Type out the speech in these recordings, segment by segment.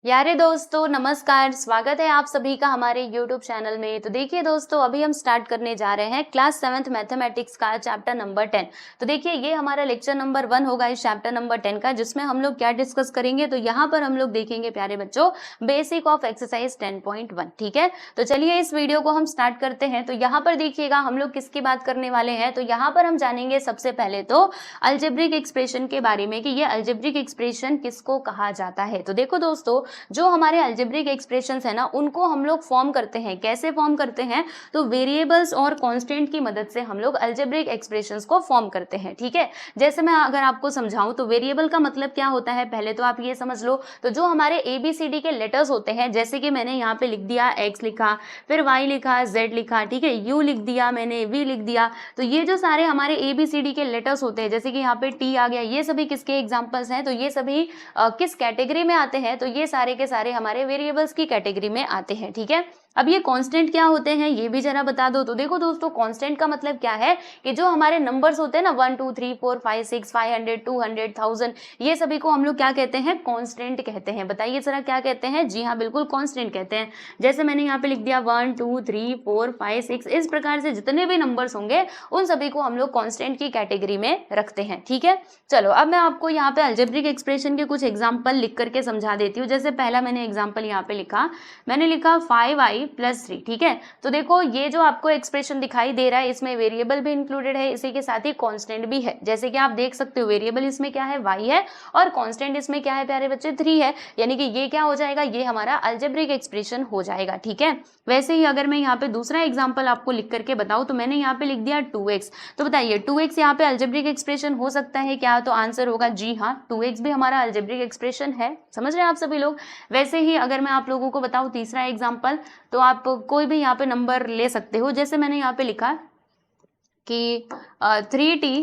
प्यारे दोस्तों नमस्कार, स्वागत है आप सभी का हमारे YouTube चैनल में। तो देखिए दोस्तों, अभी हम स्टार्ट करने जा रहे हैं क्लास 7th मैथमेटिक्स का चैप्टर नंबर 10। तो देखिए ये हमारा लेक्चर नंबर 1 होगा इस चैप्टर नंबर 10 का, जिसमें हम लोग क्या डिस्कस करेंगे। तो यहाँ पर हम लोग देखेंगे प्यारे बच्चों बेसिक ऑफ एक्सरसाइज 10.1। ठीक है, तो चलिए इस वीडियो को हम स्टार्ट करते हैं। तो यहाँ पर देखिएगा हम लोग किसकी बात करने वाले हैं। तो यहाँ पर हम जानेंगे सबसे पहले तो अलजेब्रिक एक्सप्रेशन के बारे में कि ये अलजेब्रिक एक्सप्रेशन किसको कहा जाता है। तो देखो दोस्तों, जो हमारे अलजेब्रिक एक्सप्रेशंस है ना, उनको हम लोग फॉर्म करते हैं। कैसे फॉर्म करते हैं? तो वेरिएबल्स और कांस्टेंट की मदद से हम लोग अलजेब्रिक एक्सप्रेशंस को फॉर्म करते हैं। ठीक है, जैसे मैं अगर आपको समझाऊं तो वेरिएबल का मतलब क्या होता है, पहले तो आप ये समझ लो। तो जो हमारे ABCD के लेटर्स होते हैं, जैसे कि मैंने यहाँ पे लिख दिया X लिखा, फिर Y लिखा, Z लिखा, ठीक है, U लिख दिया मैंने, V लिख दिया। तो ये जो सारे हमारे ABCD के लेटर्स होते हैं, जैसे कि यहाँ पे T आ गया, ये सभी किसके एग्जाम्पल्स हैं? तो ये सभी किस कैटेगरी में आते हैं? तो ये सारे के सारे हमारे वेरिएबल्स की कैटेगरी में आते हैं। ठीक है, अब ये कांस्टेंट क्या होते हैं ये भी जरा बता दो। तो देखो दोस्तों, कांस्टेंट का मतलब क्या है कि जो हमारे नंबर्स होते हैं ना 1 2 3 4 5 6 500 200 1000, ये सभी को हम लोग क्या कहते हैं? कांस्टेंट कहते हैं। बताइए जरा क्या कहते हैं? जी हाँ, बिल्कुल कांस्टेंट कहते हैं। जैसे मैंने यहाँ पे लिख दिया 1 2 3 4 5 6, इस प्रकार से जितने भी नंबर्स होंगे उन सभी को हम लोग कांस्टेंट की कैटेगरी में रखते हैं। ठीक है, चलो अब मैं आपको यहाँ पे अलजेब्रिक एक्सप्रेशन के कुछ एग्जाम्पल लिख करके समझा देती हूँ। जैसे पहला मैंने एग्जाम्पल यहाँ पे लिखा, मैंने लिखा 5i + 3। ठीक है, तो देखो ये जो आपको एक्सप्रेशन दिखाई दे रहा है, इसमें वेरिएबल भी इंक्लूडेड है, इसी के साथ ही कांस्टेंट भी है। जैसे कि आप देख सकते हो, वेरिएबल इसमें क्या है? y है, और कांस्टेंट इसमें क्या है प्यारे बच्चे? 3 है। यानी कि ये क्या हो जाएगा? ये हमारा अलजेब्रिक एक्सप्रेशन हो जाएगा। ठीक है, वैसे ही अगर मैं यहाँ पे दूसरा एग्जाम्पल आपको लिख करके बताऊँ, तो मैंने यहाँ पे लिख दिया 2x। तो बताइए 2x यहाँ पे अलजेब्रिक एक्सप्रेशन हो सकता है क्या? तो आंसर होगा जी हाँ, 2x भी हमारा अलजेब्रिक एक्सप्रेशन है। समझ रहे हैं आप सभी लोग? वैसे ही अगर मैं आप लोगों को बताऊं तीसरा एग्जाम्पल, तो आप कोई भी यहाँ पे नंबर ले सकते हो। जैसे मैंने यहाँ पे लिखा कि 3t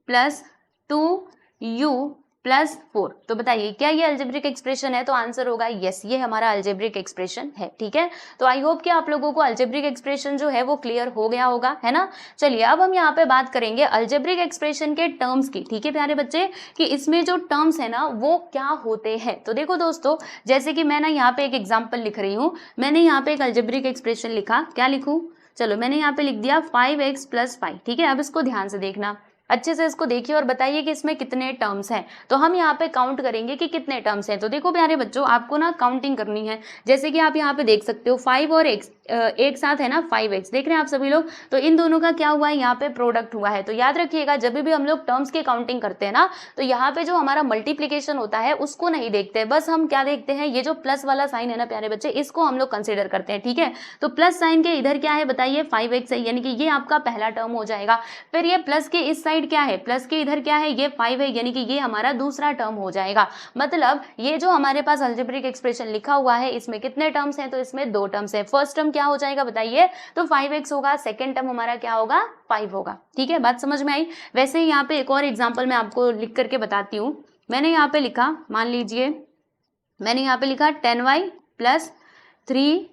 + 2u + 4। तो बताइए क्या ये अलजेब्रिक एक्सप्रेशन है? तो आंसर होगा यस, ये हमारा अलजेब्रिक एक्सप्रेशन है। ठीक है, तो आई होप कि आप लोगों को अलजेब्रिक एक्सप्रेशन जो है वो क्लियर हो गया होगा, है ना। चलिए अब हम यहाँ पे बात करेंगे अलजेब्रिक एक्सप्रेशन के टर्म्स की। ठीक है प्यारे बच्चे, कि इसमें जो टर्म्स है ना वो क्या होते हैं। तो देखो दोस्तों, जैसे कि मैं ना यहाँ पे एक एग्जाम्पल लिख रही हूँ। मैंने यहाँ पे एक अलजेब्रिक एक्सप्रेशन लिखा, क्या लिखूँ? चलो मैंने यहाँ पे लिख दिया 5x + 5। ठीक है, अब इसको ध्यान से देखना, अच्छे से इसको देखिए और बताइए कि इसमें कितने टर्म्स हैं। तो हम यहाँ पे काउंट करेंगे कि कितने टर्म्स हैं। तो देखो प्यारे बच्चों, आपको ना काउंटिंग करनी है। जैसे कि आप यहाँ पे देख सकते हो 5 और x एक साथ है ना, 5x देख रहे हैं आप सभी लोग। तो इन दोनों का क्या हुआ है? यहाँ पे प्रोडक्ट हुआ है। तो याद रखिएगा, जब भी हम लोग टर्म्स की काउंटिंग करते हैं ना, तो यहाँ पे जो हमारा मल्टीप्लीकेशन होता है उसको नहीं देखते, बस हम क्या देखते हैं? ये जो प्लस वाला साइन है ना प्यारे बच्चे, इसको हम लोग कंसिडर करते हैं। ठीक है, तो प्लस साइन के इधर क्या है बताइए? 5x है, यानी कि ये आपका पहला टर्म हो जाएगा। फिर ये प्लस के इस साइड क्या है? प्लस के इधर क्या है? ये 5 है, यानी कि ये हमारा दूसरा टर्म हो जाएगा। मतलब ये जो हमारे पास अलजेब्रिक एक्सप्रेशन लिखा हुआ है, इसमें कितने टर्म्स हैं? तो इसमें 2 टर्म्स हैं। फर्स्ट टर्म क्या हो जाएगा बताइए? तो 5x होगा। सेकेंड टर्म हमारा क्या होगा? 5 होगा। ठीक है, बात समझ में आई? वैसे ही यहाँ पे एक और एग्जाम्पल मैं आपको लिख करके बताती हूँ। मैंने यहाँ पे लिखा, मान लीजिए मैंने यहाँ पे लिखा 10y + 3,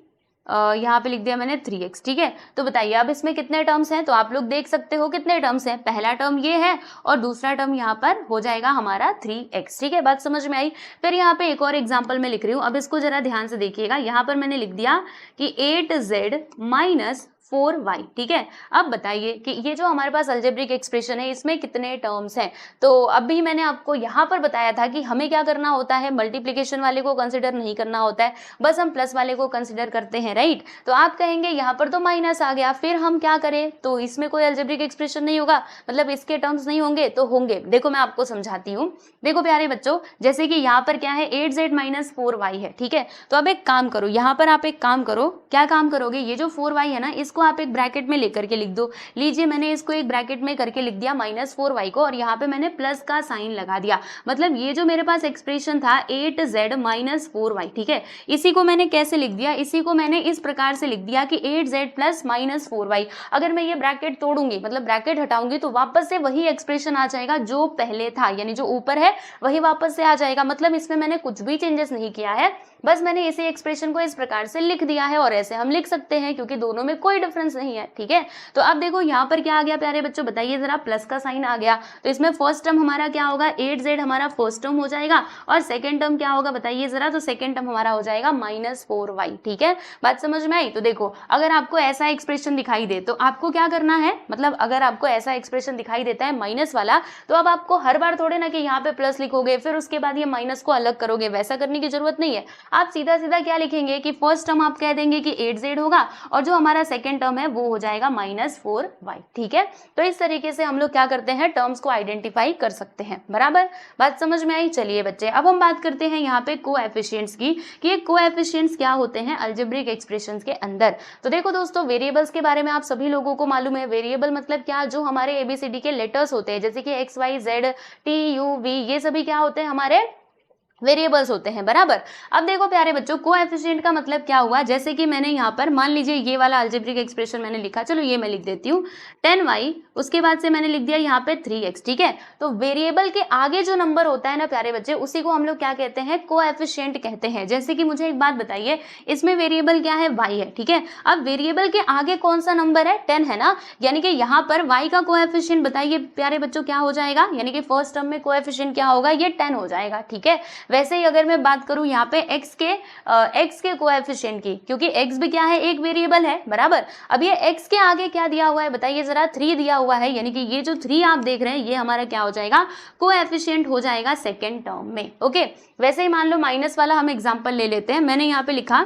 यहाँ पे लिख दिया मैंने 3x। ठीक है, तो बताइए अब इसमें कितने टर्म्स हैं? तो आप लोग देख सकते हो कितने टर्म्स हैं। पहला टर्म ये है और दूसरा टर्म यहाँ पर हो जाएगा हमारा 3x। ठीक है, बात समझ में आई? फिर यहाँ पे एक और एग्जांपल मैं लिख रही हूँ, अब इसको जरा ध्यान से देखिएगा। यहाँ पर मैंने लिख दिया कि 8z - 4y। ठीक है, अब बताइए कि ये जो हमारे पास अलजेब्रिक एक्सप्रेशन है, इसमें कितने टर्म्स हैं। तो अभी मैंने आपको यहाँ पर बताया था कि हमें क्या करना होता है? मल्टीप्लिकेशन वाले को कंसिडर नहीं करना होता है, बस हम प्लस वाले को कंसिडर करते हैं, राइट। तो आप कहेंगे यहाँ पर तो माइनस आ गया, फिर हम क्या करें? तो इसमें कोई अलजेब्रिक एक्सप्रेशन नहीं होगा, मतलब इसके टर्म्स नहीं होंगे। तो होंगे, देखो मैं आपको समझाती हूँ। देखो प्यारे बच्चों, जैसे कि यहाँ पर क्या है? 8z - 4y है। ठीक है, तो अब एक काम करो, यहाँ पर आप एक काम करो। क्या काम करोगे? ये जो 4y है ना, इसको आप एक ब्रैकेट में लेकर के लिख दो। लीजिए मैंने इसको एक ब्रैकेट में करके लिख दिया -4y को, और यहाँ पे मैंने प्लस का साइन लगा दिया। मतलब ये जो मेरे पास एक्सप्रेशन था 8z - 4y, ठीक है, इसी को मैंने कैसे लिख दिया? इसी को मैंने इस प्रकार से लिख दिया कि 8z + -4y। अगर मैं ये ब्रैकेट तोड़ूंगी, मतलब ब्रैकेट हटाऊंगी, तो वापस से वही एक्सप्रेशन आ जाएगा जो पहले था, यानी जो ऊपर है वही वापस से आ जाएगा। मतलब इसमें मैंने कुछ भी चेंजेस नहीं किया है, बस मैंने इसी एक्सप्रेशन को इस प्रकार से लिख दिया है और ऐसे हम लिख सकते हैं क्योंकि दोनों में कोई डिफरेंस नहीं है। ठीक है, तो अब देखो यहाँ पर क्या आ गया प्यारे बच्चों, बताइए जरा, प्लस का साइन आ गया। तो इसमें फर्स्ट टर्म हमारा क्या होगा, 8z हमारा फर्स्ट टर्म हो जाएगा और सेकंड टर्म क्या होगा बताइए जरा, तो सेकंड टर्म हमारा हो जाएगा -4y। ठीक है, बात समझ में आई। तो देखो अगर आपको ऐसा एक्सप्रेशन दिखाई दे तो आपको क्या करना है, मतलब अगर आपको ऐसा एक्सप्रेशन दिखाई देता है माइनस वाला, तो अब आपको हर बार थोड़े ना कि यहाँ पे प्लस लिखोगे फिर उसके बाद ये माइनस को अलग करोगे, वैसा करने की जरूरत नहीं है। आप सीधा सीधा क्या लिखेंगे कि फर्स्ट टर्म आप कह देंगे कि 8z होगा और जो हमारा सेकंड टर्म है वो हो जाएगा -4y। ठीक है, तो इस तरीके से हम लोग क्या करते हैं, टर्म्स को आइडेंटिफाई कर सकते हैं। बराबर, बात समझ में आई। चलिए बच्चे, अब हम बात करते हैं यहाँ पे कोएफिशिएंट्स की कि ये कोएफिशिएंट्स क्या होते हैं अलजेब्रिक एक्सप्रेशंस के अंदर। तो देखो दोस्तों, वेरिएबल्स के बारे में आप सभी लोगों को मालूम है। वेरिएबल मतलब क्या, जो हमारे ABCD के लेटर्स होते हैं, जैसे कि X Y Z T U V, ये सभी क्या होते हैं, हमारे वेरिएबल्स होते हैं। बराबर, अब देखो प्यारे बच्चों, कोएफिशिएंट का मतलब क्या हुआ, जैसे कि मैंने यहाँ पर मान लीजिए ये वाला अलजेब्रिक एक्सप्रेशन मैंने लिखा, चलो ये मैं लिख देती हूँ 10y, उसके बाद से मैंने लिख दिया यहाँ पे 3x। ठीक है, तो वेरिएबल के आगे जो नंबर होता है ना प्यारे बच्चे, उसी को हम लोग क्या कहते हैं, कोएफिशिएंट कहते हैं। जैसे कि मुझे एक बात बताइए, इसमें वेरिएबल क्या है, y है। ठीक है, अब वेरिएबल के आगे कौन सा नंबर है, 10 है ना, यानी कि यहाँ पर y का कोएफिशिएंट बताइए प्यारे बच्चों क्या हो जाएगा, यानी कि फर्स्ट टर्म में कोएफिशिएंट क्या होगा, ये 10 हो जाएगा। ठीक है, वैसे ही अगर मैं बात करूं यहाँ पे x के कोएफिशिएंट की, क्योंकि x भी क्या है, एक वेरिएबल है। बराबर, अब ये x के आगे क्या दिया हुआ है बताइए जरा, 3 दिया हुआ है, यानी कि ये जो 3 आप देख रहे हैं ये हमारा क्या हो जाएगा, कोएफिशिएंट हो जाएगा सेकेंड टर्म में। ओके, वैसे ही मान लो माइनस वाला हम एग्जाम्पल ले लेते हैं। मैंने यहाँ पे लिखा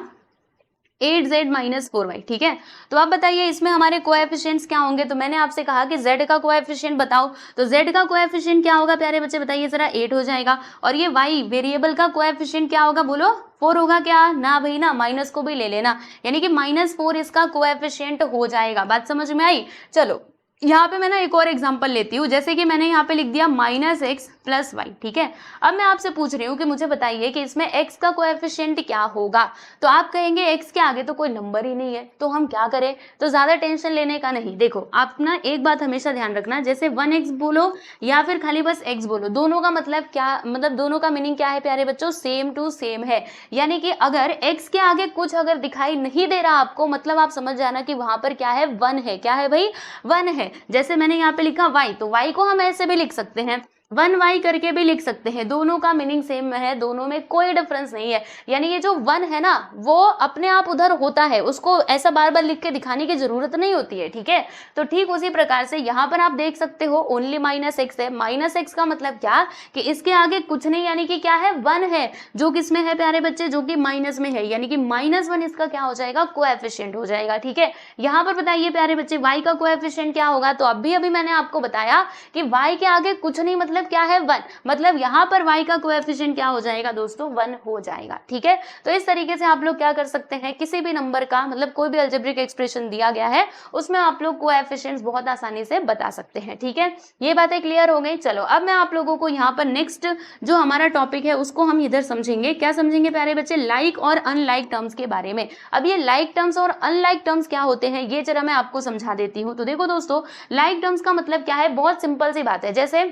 8z - 4y। ठीक है, तो आप बताइए इसमें हमारे कोएफिशिएंट्स क्या होंगे। तो मैंने आपसे कहा कि z का कोएफिशिएंट बताओ, तो z का कोएफिशिएंट क्या होगा प्यारे बच्चे, बताइए जरा, 8 हो जाएगा। और ये y वेरिएबल का कोएफिशिएंट क्या होगा, बोलो, 4 होगा क्या, ना भाई ना, माइनस को भी ले लेना, यानी कि -4 इसका कोएफिशिएंट हो जाएगा। बात समझ में आई। चलो यहाँ पे मैं ना एक और एग्जांपल लेती हूँ, जैसे कि मैंने यहाँ पे लिख दिया -x + y। ठीक है, अब मैं आपसे पूछ रही हूँ कि मुझे बताइए कि इसमें x का कोएफिशिएंट क्या होगा। तो आप कहेंगे x के आगे तो कोई नंबर ही नहीं है, तो हम क्या करें। तो ज्यादा टेंशन लेने का नहीं। देखो आप ना एक बात हमेशा ध्यान रखना, जैसे 1x बोलो या फिर खाली बस x बोलो, दोनों का मतलब क्या, मतलब दोनों का मीनिंग क्या है प्यारे बच्चों, सेम टू सेम है। यानी कि अगर x के आगे कुछ अगर दिखाई नहीं दे रहा आपको, मतलब आप समझ जाना कि वहां पर क्या है, 1 है। क्या है भाई, 1 है। जैसे मैंने यहाँ पे लिखा y, तो y को हम ऐसे भी लिख सकते हैं, 1y करके भी लिख सकते हैं। दोनों का मीनिंग सेम है, दोनों में कोई डिफरेंस नहीं है। यानी ये जो 1 है ना, वो अपने आप उधर होता है, उसको ऐसा बार बार लिख के दिखाने की जरूरत नहीं होती है। ठीक है, तो ठीक उसी प्रकार से यहाँ पर आप देख सकते हो ओनली -x है। -x का मतलब क्या, कि इसके आगे कुछ नहीं, यानी कि क्या है, 1 है, जो किसमें है प्यारे बच्चे, जो कि माइनस में है, यानी कि -1 इसका क्या हो जाएगा, कोएफिशिएंट हो जाएगा। ठीक है, यहाँ पर बताइए प्यारे बच्चे y का कोएफिशिएंट क्या होगा। तो अभी मैंने आपको बताया कि y के आगे कुछ नहीं, मतलब क्या है, 1, मतलब यहाँ पर y का कोएफिशिएंट क्या हो जाएगा दोस्तों, 1 हो जाएगा। ठीक है, तो इस तरीके से आप लोग क्या कर सकते हैं, किसी भी नंबर का, मतलब कोई भी अलजेब्रिक एक्सप्रेशन दिया गया है उसमें आप लोग कोएफिशिएंट्स बहुत आसानी से बता सकते हैं। ठीक है, ये बातें क्लियर हो गई। चलो अब मैं आप लोगों को यहाँ पर नेक्स्ट जो हमारा टॉपिक है उसको हम इधर समझेंगे। क्या समझेंगे प्यारे बच्चे, लाइक और अनलाइक टर्म्स के बारे में। अब ये लाइक टर्म्स और अनलाइक टर्म्स क्या होते हैं, ये जरा मैं आपको समझा देती हूँ। तो देखो दोस्तों, लाइक टर्म्स का मतलब क्या है, बहुत सिंपल सी बात है। जैसे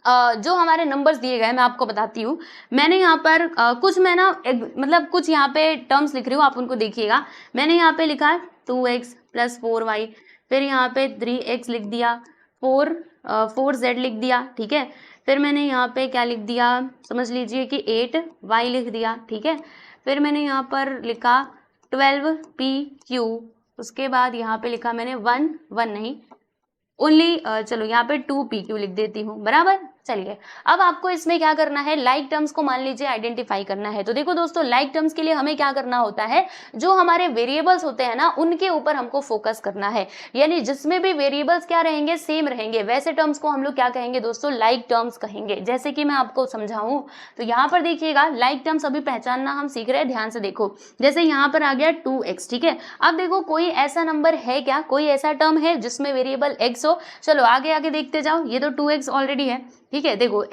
जो हमारे नंबर्स दिए गए मैं आपको बताती हूँ। मैंने यहाँ पर कुछ मैं ना मतलब कुछ यहाँ पे टर्म्स लिख रही हूँ, आप उनको देखिएगा। मैंने यहाँ पे लिखा 2x + 4y, फिर यहाँ पे 3x लिख दिया, 4z लिख दिया। ठीक है, फिर मैंने यहाँ पे क्या लिख दिया, समझ लीजिए कि 8y लिख दिया। ठीक है, फिर मैंने यहाँ पर लिखा 12pq, उसके बाद यहाँ पे लिखा मैंने 1 नहीं, ओनली चलो यहाँ पे 2pq लिख देती हूँ। बराबर, चलिए अब आपको इसमें क्या करना है, लाइक टर्म्स को मान लीजिए आइडेंटिफाई करना है। तो देखो दोस्तों, लाइक टर्म्स के लिए हमें क्या करना होता है, जो हमारे वेरिएबल्स होते हैं ना उनके ऊपर हमको फोकस करना है। यानी जिसमें भी वेरिएबल्स क्या रहेंगे, सेम रहेंगे, वैसे टर्म्स को हम लोग क्या कहेंगे दोस्तों, लाइक टर्म्स कहेंगे। जैसे कि मैं आपको समझाऊं, तो यहाँ पर देखिएगा, लाइक टर्म्स अभी पहचानना हम सीख रहे हैं, ध्यान से देखो। जैसे यहाँ पर आ गया 2x। ठीक है, अब देखो कोई ऐसा नंबर है क्या, कोई ऐसा टर्म है जिसमें वेरिएबल x हो। चलो आगे आगे देखते जाओ, ये तो 2x ऑलरेडी है। ठीक है। देखो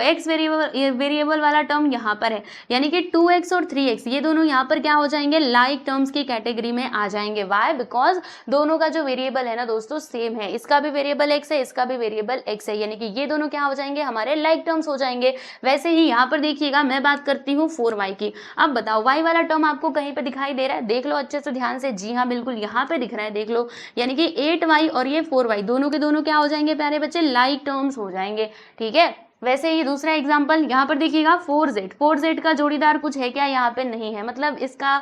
x वेरिएबल वाला टर्म यहाँ पर है, यानी कि 2x और 3x ये दोनों यहाँ पर क्या हो जाएंगे, लाइक टर्म्स की कैटेगरी में आ जाएंगे। वाई? बिकॉज दोनों का जो वेरिएबल है ना दोस्तों सेम है, इसका भी वेरिएबल x है, इसका भी वेरिएबल x है, यानी कि ये दोनों क्या हो जाएंगे, हमारे लाइक टर्म्स हो जाएंगे। वैसे ही यहाँ पर देखिएगा, मैं बात करती हूँ 4y की। अब बताओ y वाला टर्म आपको कहीं पे दिखाई दे रहा है? देख लो अच्छे से ध्यान से। जी हाँ बिल्कुल यहाँ पे दिख रहा है, देख लो। यानी कि 8y और ये 4y दोनों के दोनों क्या हो जाएंगे प्यारे बच्चे, लाइक टर्म्स हो जाएंगे। ठीक है। वैसे ही दूसरा एग्जांपल यहाँ पर देखिएगा 4z का जोड़ीदार कुछ है क्या, यहाँ पे नहीं है, मतलब इसका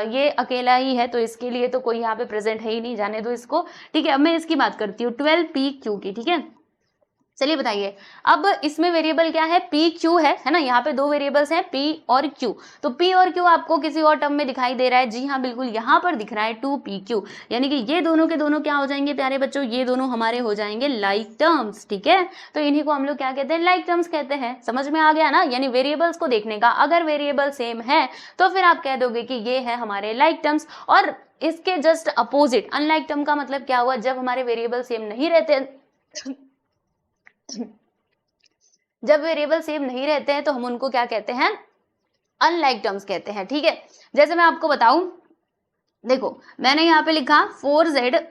ये अकेला ही है, तो इसके लिए तो कोई यहाँ पे प्रेजेंट है ही नहीं, जाने दो इसको। ठीक है। अब मैं इसकी बात करती हूँ 12pq की। ठीक है, चलिए बताइए, अब इसमें वेरिएबल क्या है, पी क्यू है ना। यहाँ पे दो वेरिएबल्स हैं पी और क्यू, तो पी और क्यू आपको किसी और टर्म में दिखाई दे रहा है? जी हाँ बिल्कुल, यहाँ पर दिख रहा है 2pq, यानी कि ये दोनों के दोनों क्या हो जाएंगे प्यारे बच्चों, ये दोनों हमारे हो जाएंगे लाइक टर्म्स। ठीक है, तो इन्हीं को हम लोग क्या कहते हैं, लाइक टर्म्स कहते हैं। समझ में आ गया ना? यानी वेरिएबल्स को देखने का, अगर वेरिएबल सेम है तो फिर आप कह दोगे कि ये है हमारे लाइक टर्म्स। और इसके जस्ट अपोजिट अनलाइक टर्म का मतलब क्या हुआ, जब हमारे वेरिएबल सेम नहीं रहते जब वेरिएबल सेम नहीं रहते हैं तो हम उनको क्या कहते हैं, अनलाइक टर्म्स कहते हैं। ठीक है, जैसे मैं आपको बताऊं, देखो मैंने यहाँ पे लिखा 4z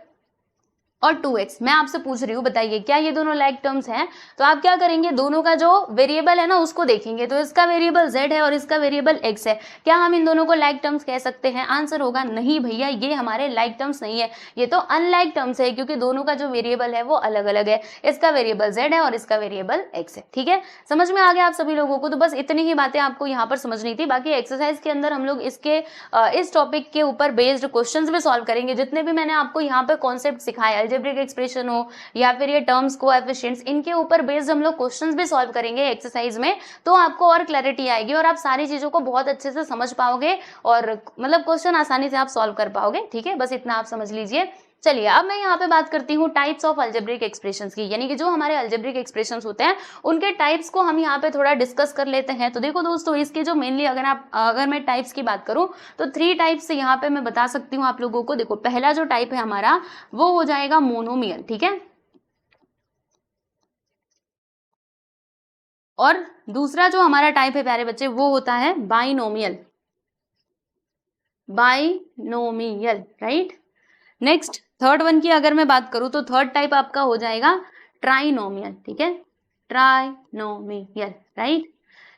और 2x, मैं आपसे पूछ रही हूँ बताइए क्या ये दोनों लाइक टर्म्स हैं? तो आप क्या करेंगे, दोनों का जो वेरिएबल है ना उसको देखेंगे, तो इसका वेरिएबल z है और इसका वेरिएबल x है, क्या हम इन दोनों को लाइक टर्म्स कह सकते हैं? आंसर होगा नहीं भैया, ये हमारे लाइक टर्म्स नहीं है, ये तो अनलाइक टर्म्स है, क्योंकि दोनों का जो वेरिएबल है वो अलग अलग है, इसका वेरिएबल z है और इसका वेरिएबल x है। ठीक है, समझ में आ गया आप सभी लोगों को? तो बस इतनी ही बातें आपको यहाँ पर समझनी थी। बाकी एक्सरसाइज के अंदर हम लोग इस टॉपिक के ऊपर बेस्ड क्वेश्चंस भी सॉल्व करेंगे, जितने भी मैंने आपको यहाँ पे कॉन्सेप्ट सिखाया, अलजेब्रिक एक्सप्रेशन हो या फिर ये टर्म्स कोएफिशिएंट्स, इनके ऊपर बेस्ड हम लोग क्वेश्चंस भी सॉल्व करेंगे एक्सरसाइज में, तो आपको और क्लैरिटी आएगी और आप सारी चीजों को बहुत अच्छे से समझ पाओगे और मतलब क्वेश्चन आसानी से आप सॉल्व कर पाओगे। ठीक है, बस इतना आप समझ लीजिए। चलिए अब मैं यहाँ पे बात करती हूँ टाइप्स ऑफ अलजेब्रिक एक्सप्रेशंस की, यानी कि जो हमारे अलजेब्रिक एक्सप्रेशंस होते हैं उनके टाइप्स को हम यहाँ पे थोड़ा डिस्कस कर लेते हैं। तो देखो दोस्तों, इसके जो मेनली अगर मैं टाइप्स की बात करूँ तो 3 टाइप्स यहाँ पे मैं बता सकती हूँ आप लोगों को। देखो पहला जो टाइप है हमारा वो हो जाएगा मोनोमियल। ठीक है, और दूसरा जो हमारा टाइप है प्यारे बच्चे वो होता है binomial. Binomial, right. Next third one की अगर मैं बात करूं तो थर्ड टाइप आपका हो जाएगा ट्राइनोमियल। ठीक है, ट्राइनोमियल, राइट।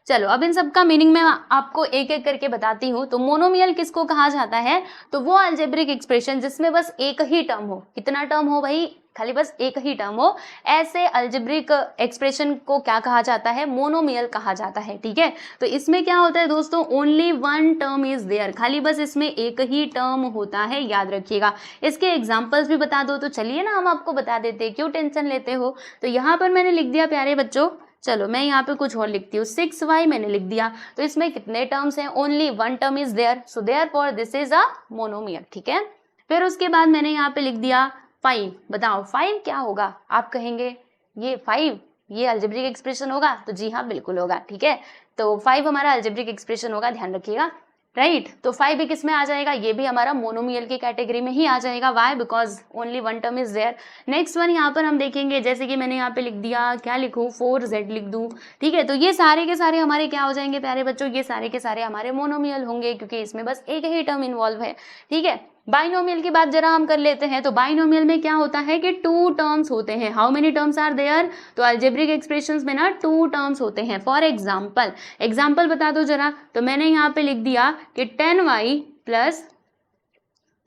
चलो अब इन सब का मीनिंग मैं आपको एक एक करके बताती हूँ। तो मोनोमियल किसको कहा जाता है, तो वो अलजेब्रिक एक्सप्रेशन जिसमें बस एक ही टर्म हो। कितना टर्म हो भाई, खाली बस एक ही टर्म हो, ऐसे अलजेब्रिक एक्सप्रेशन को क्या कहा जाता है, मोनोमियल कहा जाता है। ठीक है, तो इसमें क्या होता है दोस्तों, only one term is there, खाली बस इसमें एक ही टर्म होता है, याद रखिएगा। इसके एग्जांपल्स भी बता दो तो चलिए ना हम आपको बता देते, क्यों टेंशन लेते हो। तो यहाँ पर मैंने लिख दिया प्यारे बच्चों, चलो मैं यहाँ पे कुछ और लिखती हूँ, 6y मैंने लिख दिया। तो इसमें कितने टर्म्स हैं, only one term is there, so therefore this is a monomial. ठीक है, फिर उसके बाद मैंने यहाँ पे लिख दिया 5। बताओ 5 क्या होगा, आप कहेंगे ये 5 ये अलजेब्रिक एक्सप्रेशन होगा, तो जी हाँ बिल्कुल होगा। ठीक है, तो 5 हमारा अलजेब्रिक एक्सप्रेशन होगा, ध्यान रखिएगा, राइट। तो 5 भी किस में आ जाएगा, ये भी हमारा मोनोमियल की कैटेगरी में ही आ जाएगा। Why, because only one term is there. Next one यहाँ पर हम देखेंगे, जैसे कि मैंने यहाँ पे लिख दिया, क्या लिखूँ, 4z लिख दूँ। ठीक है, तो ये सारे के सारे हमारे क्या हो जाएंगे प्यारे बच्चों, ये सारे के सारे हमारे मोनोमियल होंगे, क्योंकि इसमें बस एक ही टर्म इन्वॉल्व है। ठीक है, बाइनोमियल की बात जरा हम कर लेते हैं। तो बाइनोमियल में क्या होता है कि 2 टर्म्स होते हैं। How many terms are there, तो अलजेब्रिक एक्सप्रेशंस में ना 2 टर्म्स होते हैं। फॉर एग्जाम्पल बता दो जरा। तो मैंने यहाँ पे लिख दिया कि 10y प्लस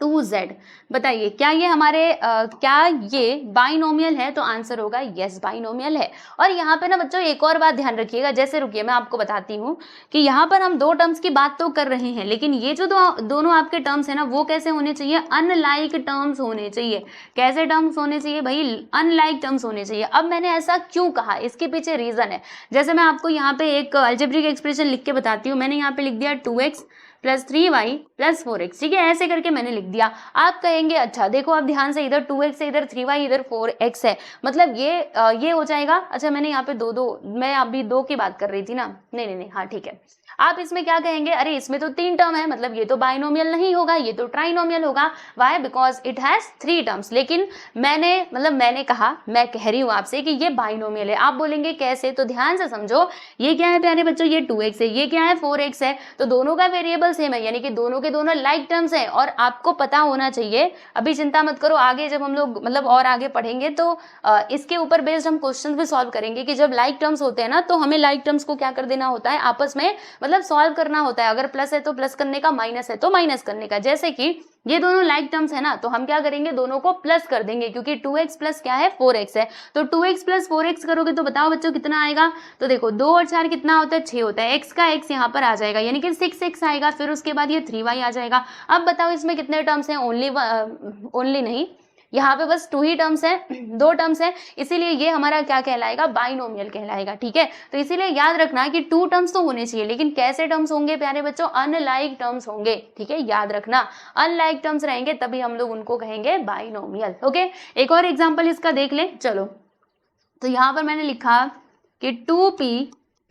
2z। बताइए क्या ये हमारे क्या ये बाइनोमियल है, तो आंसर होगा यस, बाइनोमियल है। और यहाँ पे ना बच्चों एक और बात ध्यान रखिएगा, जैसे रुकिए मैं आपको बताती हूँ कि यहाँ पर हम 2 टर्म्स की बात तो कर रहे हैं, लेकिन ये जो दोनों आपके टर्म्स है ना वो कैसे होने चाहिए, अनलाइक टर्म्स होने चाहिए। कैसे टर्म्स होने चाहिए भाई, अनलाइक टर्म्स होने चाहिए। अब मैंने ऐसा क्यों कहा, इसके पीछे रीजन है। जैसे मैं आपको यहाँ पे एक अलजेब्रिक एक्सप्रेशन लिख के बताती हूँ। मैंने यहाँ पे लिख दिया 2x plus 3y plus 4x। ठीक है, ऐसे करके मैंने लिख दिया। आप कहेंगे अच्छा देखो आप ध्यान से, इधर 2x है, इधर 3y, इधर 4x है, मतलब ये हो जाएगा। अच्छा मैंने यहाँ पे मैं अभी 2 की बात कर रही थी ना, नहीं, हाँ ठीक है। आप इसमें क्या कहेंगे, अरे इसमें तो 3 टर्म है, मतलब ये तो बाइनोमियल नहीं होगा, ये तो ट्राइनोमियल होगा। Why? Because it has 3 terms. लेकिन मैंने कहा, मैं कह रही हूँ आपसे कि ये बाइनोमियल है। आप बोलेंगे कैसे? तो ध्यान से समझो, ये क्या है प्यारे बच्चों, ये 2x है, ये क्या है 4x है, तो दोनों का वेरिएबल सेम है, यानी कि दोनों के दोनों लाइक टर्म्स हैं। और आपको पता होना चाहिए, अभी चिंता मत करो, आगे जब हम लोग मतलब और आगे पढ़ेंगे तो इसके ऊपर बेस्ड हम क्वेश्चन भी सॉल्व करेंगे कि जब लाइक टर्म्स होते हैं ना, तो हमें लाइक टर्म्स को क्या कर देना होता है, आपस में मतलब सॉल्व करना होता है। अगर प्लस है तो प्लस करने का, माइनस है तो माइनस करने का। जैसे कि ये दोनों लाइक टर्म्स है ना, तो हम क्या करेंगे, दोनों को प्लस कर देंगे, क्योंकि 2x प्लस क्या है 4x है। तो 2x प्लस 4x करोगे तो बताओ बच्चों कितना आएगा? तो देखो 2 और 4 कितना होता है, 6 होता है। x का x यहाँ पर आ जाएगा, यानी कि 6x आएगा। फिर उसके बाद ये 3y आ जाएगा। अब बताओ इसमें कितने टर्म्स हैं? ओनली नहीं, यहाँ पे बस 2 ही टर्म्स हैं, 2 टर्म्स हैं, इसीलिए ये हमारा क्या कहलाएगा, बाइनोमियल कहलाएगा। ठीक है, तो इसीलिए याद रखना कि 2 टर्म्स तो होने चाहिए, लेकिन कैसे टर्म्स होंगे प्यारे बच्चों? अनलाइक टर्म्स होंगे। ठीक है, याद रखना, अनलाइक टर्म्स रहेंगे तभी हम लोग उनको कहेंगे बाइनोमियल। ओके, एक और एग्जाम्पल इसका देख लें। चलो, तो यहाँ पर मैंने लिखा कि 2p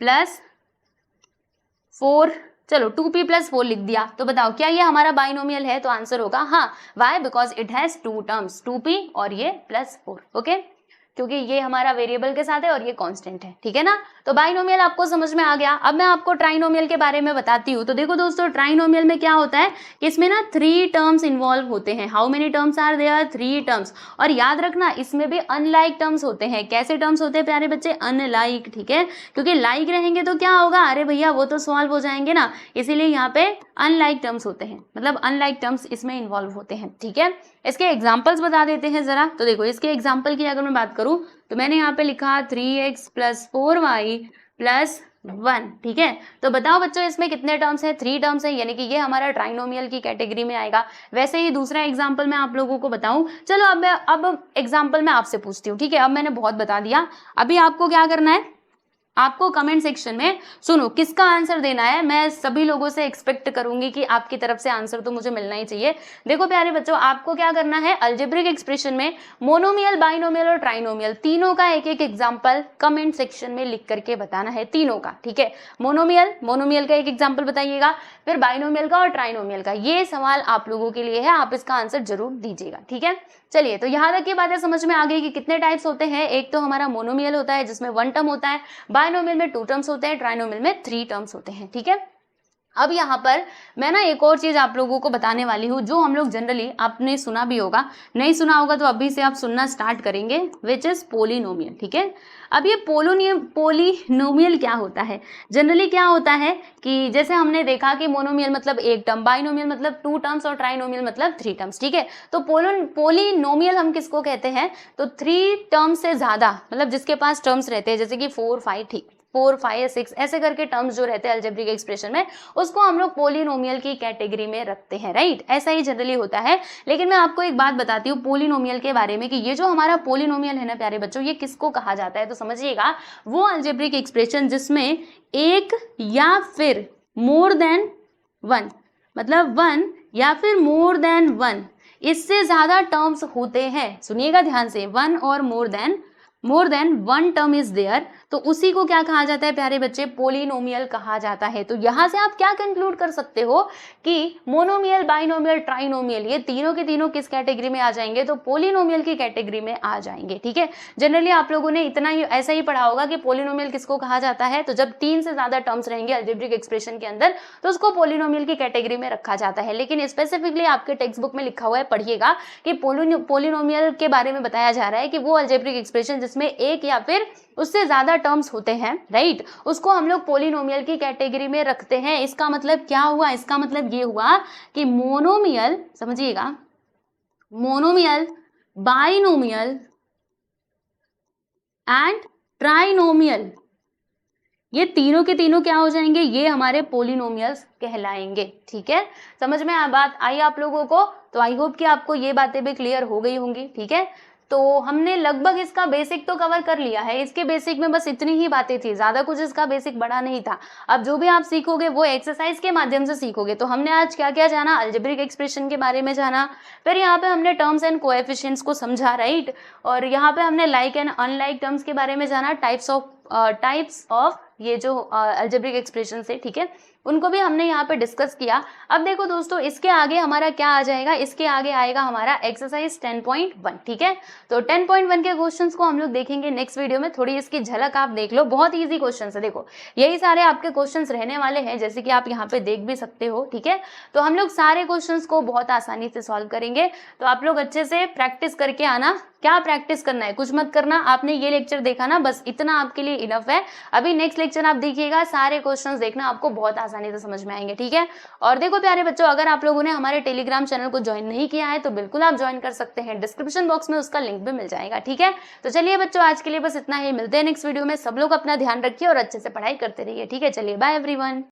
प्लस 4, चलो 2p प्लस 4 लिख दिया। तो बताओ क्या ये हमारा बाइनोमियल है? तो आंसर होगा हाँ। Why? Because it has 2 terms, 2p और ये प्लस 4। ओके, क्योंकि ये हमारा वेरिएबल के साथ है और ये कांस्टेंट है। ठीक है ना, तो बाइनोमियल आपको समझ में आ गया। अब मैं आपको ट्राइनोमियल के बारे में बताती हूँ। तो देखो दोस्तों, ट्राइनोमियल में क्या होता है कि इसमें ना 3 टर्म्स इन्वॉल्व होते हैं। How many terms are there? 3 terms. और याद रखना, इसमें भी अनलाइक टर्म्स होते हैं। कैसे टर्म्स होते हैं प्यारे बच्चे? अनलाइक। ठीक है, क्योंकि लाइक रहेंगे तो क्या होगा, अरे भैया वो तो सॉल्व हो जाएंगे ना, इसीलिए यहाँ पे अनलाइक टर्म्स होते हैं, मतलब अनलाइक टर्म्स इसमें इन्वॉल्व होते हैं। ठीक है, इसके एग्जाम्पल्स बता देते हैं जरा। तो देखो, इसके एग्जाम्पल की अगर मैं बात करूं तो मैंने यहाँ पे लिखा 3x प्लस 4y प्लस 1। ठीक है, तो बताओ बच्चों इसमें कितने टर्म्स हैं? 3 टर्म्स हैं, यानी कि ये हमारा ट्राइनोमियल की कैटेगरी में आएगा। वैसे ही दूसरा एग्जाम्पल मैं आप लोगों को बताऊं। चलो अब एग्जाम्पल मैं आपसे पूछती हूँ। ठीक है, अब मैंने बहुत बता दिया, अभी आपको क्या करना है, आपको कमेंट सेक्शन में सुनो किसका आंसर देना है। मैं सभी लोगों से एक्सपेक्ट करूंगी कि आपकी तरफ से आंसर तो मुझे मिलना ही चाहिए। देखो प्यारे बच्चों, आपको क्या करना है, अलजेब्रिक एक्सप्रेशन में मोनोमियल, बाइनोमियल और ट्राइनोमियल तीनों का एक एक एग्जांपल कमेंट सेक्शन में लिख करके बताना है, तीनों का। ठीक है, मोनोमियल का एक एग्जाम्पल बताइएगा, फिर बाइनोमियल का और ट्राइनोमियल का। ये सवाल आप लोगों के लिए है, आप इसका आंसर जरूर दीजिएगा। ठीक है, चलिए, तो यहाँ तक की बातें समझ में आ गई कि कितने टाइप्स होते हैं। एक तो हमारा मोनोमियल होता है जिसमें 1 टर्म होता है, बाइनोमियल में 2 टर्म्स होते हैं, ट्राइनोमियल में 3 टर्म्स होते हैं। ठीक है, अब यहाँ पर मैं ना एक और चीज आप लोगों को बताने वाली हूँ, जो हम लोग जनरली आपने सुना भी होगा, नहीं सुना होगा तो अभी से आप सुनना स्टार्ट करेंगे, विच इज पोलिनोमियल। ठीक है, अब ये पोलिनोमियल क्या होता है? जनरली क्या होता है कि जैसे हमने देखा कि मोनोमियल मतलब 1 टर्म, बाइनोमियल मतलब 2 टर्म्स और ट्राइनोमियल मतलब 3 टर्म्स। ठीक है, तो पोलिनोमियल हम किसको कहते हैं? तो 3 टर्म्स से ज्यादा, मतलब जिसके पास टर्म्स रहते हैं, जैसे कि 4, 5, ठीक 4, 5, 6 ऐसे करके टर्म्स जो रहते हैं अलजेब्रिक एक्सप्रेशन में, उसको हम लोग पोलिनोमियल की कैटेगरी में रखते हैं। राइट, ऐसा ही जनरली होता है। लेकिन मैं आपको एक बात बताती हूँ पोलिनोमियल के बारे में कि ये जो हमारा पोलिनोमियल है ना प्यारे बच्चों, ये किसको कहा जाता है? तो समझिएगा, वो अलजेब्रिक एक्सप्रेशन जिसमें एक या फिर मोर देन 1, मतलब 1 या फिर मोर देन 1, इससे ज्यादा टर्म्स होते हैं। सुनिएगा ध्यान से, 1 और more than 1 term is there, तो उसी को क्या कहा जाता है प्यारे बच्चे? पोलिनोमियल कहा जाता है। तो यहां से आप क्या कंक्लूड कर सकते हो कि मोनोमियल, बाइनोमियल, ट्राइनोमियल ये तीनों के तीनों किस कैटेगरी में आ जाएंगे? तो पोलिनोमियल की कैटेगरी में आ जाएंगे। ठीक है, जनरली आप लोगों ने इतना ही ऐसा ही पढ़ा होगा कि पोलिनोमियल किसको कहा जाता है, तो जब 3 से ज्यादा टर्म्स रहेंगे अलजेब्रिक एक्सप्रेशन के अंदर तो उसको पोलिनोमियल की कैटेगरी में रखा जाता है। लेकिन स्पेसिफिकली आपके टेक्स्ट बुक में लिखा हुआ है, पढ़िएगा कि पोलिनोमियल के बारे में बताया जा रहा है कि वो अलजेब्रिक एक्सप्रेशन जिसमें एक या फिर उससे ज्यादा टर्म्स होते हैं, राइट, उसको हम लोग पोलिनोमियल की कैटेगरी में रखते हैं। इसका मतलब क्या हुआ? इसका मतलब ये हुआ कि मोनोमियल, समझिएगा, मोनोमियल, बाइनोमियल एंड ट्राइनोमियल, ये तीनों के तीनों क्या हो जाएंगे? ये हमारे पोलिनोमियल्स कहलाएंगे। ठीक है, समझ में बात आई आप लोगों को? तो आई होप कि आपको ये बातें भी क्लियर हो गई होंगी। ठीक है, तो हमने लगभग इसका बेसिक तो कवर कर लिया है। इसके बेसिक में बस इतनी ही बातें थी, ज्यादा कुछ इसका बेसिक बड़ा नहीं था। अब जो भी आप सीखोगे वो एक्सरसाइज के माध्यम से सीखोगे। तो हमने आज क्या क्या जाना? अलजेब्रिक एक्सप्रेशन के बारे में जाना, फिर यहाँ पे हमने टर्म्स एंड कोएफिशिएंट्स को समझा, राइट, और यहाँ पे हमने लाइक एंड अनलाइक टर्म्स के बारे में जाना, टाइप्स ऑफ ये जो अलजेब्रिक एक्सप्रेशन से। ठीक है, उनको भी हमने यहाँ पे डिस्कस किया। अब देखो दोस्तों, इसके आगे हमारा क्या आ जाएगा, इसके आगे आएगा हमारा एक्सरसाइज 10.1, ठीक है। तो 10.1 के क्वेश्चंस को हम लोग देखेंगे नेक्स्ट वीडियो में। थोड़ी इसकी झलक आप देख लो, बहुत ईजी क्वेश्चंस है। देखो यही सारे आपके क्वेश्चंस रहने वाले हैं, जैसे कि आप यहाँ पे देख भी सकते हो, ठीक है। तो हम लोग सारे क्वेश्चंस को बहुत आसानी से सॉल्व करेंगे। तो आप लोग अच्छे से प्रैक्टिस करके आना। क्या प्रैक्टिस करना है, कुछ मत करना। आपने ये लेक्चर देखा ना, बस इतना आपके लिए इनफ है। अभी नेक्स्ट लेक्चर आप देखिएगा, सारे क्वेश्चंस देखना, आपको बहुत आसानी से समझ में आएंगे, ठीक है। और देखो प्यारे बच्चों, अगर आप लोगों ने हमारे टेलीग्राम चैनल को ज्वाइन नहीं किया है तो बिल्कुल आप ज्वाइन कर सकते हैं, डिस्क्रिप्शन बॉक्स में उसका लिंक भी मिल जाएगा, ठीक है। तो चलिए बच्चों, आज के लिए बस इतना ही। मिलते हैं नेक्स्ट वीडियो में। सब लोग अपना ध्यान रखिए और अच्छे से पढ़ाई करते रहिए, ठीक है। चलिए बाय एवरीवन।